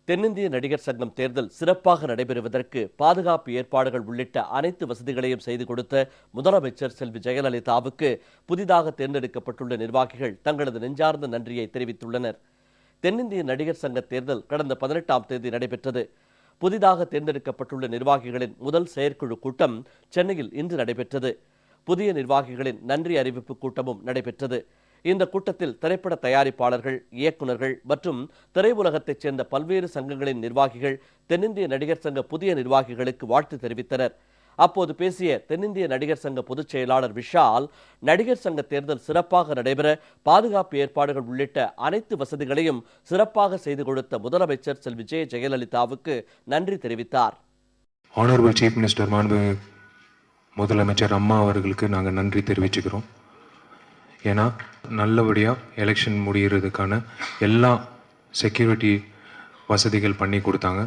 தென்னிந்திய நடிகர் சங்கம் தேர்தல் சிறப்பாக நடைபெறுவதற்கு பாதுகாப்பு ஏற்பாடுகள் உள்ளிட்ட அனைத்து வசதிகளையும் செய்து கொடுத்த முதலமைச்சர் செல்வி ஜெயலலிதாவுக்கு புதிதாக தேர்ந்தெடுக்கப்பட்டுள்ள நிர்வாகிகள் தங்களது நெஞ்சார்ந்த நன்றியை தெரிவித்துள்ளனர். தென்னிந்திய நடிகர் சங்க தேர்தல் கடந்த 18ஆம் தேதி நடைபெற்றது. புதிதாக தேர்ந்தெடுக்கப்பட்டுள்ள நிர்வாகிகளின் முதல் செயற்குழு கூட்டம் சென்னையில் இன்று நடைபெற்றது. புதிய நிர்வாகிகளின் நன்றி அறிவிப்பு கூட்டமும் நடைபெற்றது. இந்த கூட்டத்தில் திரைப்பட தயாரிப்பாளர்கள், இயக்குநர்கள் மற்றும் திரையுலகத்தைச் சேர்ந்த பல்வேறு சங்கங்களின் நிர்வாகிகள் தென்னிந்திய நடிகர் சங்க புதிய நிர்வாகிகளுக்கு வாழ்த்து தெரிவித்தனர். அப்போது பேசிய தென்னிந்திய நடிகர் சங்க பொதுச் செயலாளர் விஷால், நடிகர் சங்க தேர்தல் சிறப்பாக நடைபெற பாதுகாப்பு ஏற்பாடுகள் உள்ளிட்ட அனைத்து வசதிகளையும் சிறப்பாக செய்து கொடுத்த முதலமைச்சர் செல்வி ஜெயலலிதாவுக்கு நன்றி தெரிவித்தார். ஆனரபிள் சீஃப் மினிஸ்டர் மாண்புமிகு முதலமைச்சர் அம்மா அவர்களுக்கு நாங்கள் நன்றி தெரிவிச்சுக்கிறோம். ஏன்னா நல்லபடியாக எலெக்ஷன் முடிகிறதுக்கான எல்லா செக்யூரிட்டி வசதிகள் பண்ணி கொடுத்தாங்க.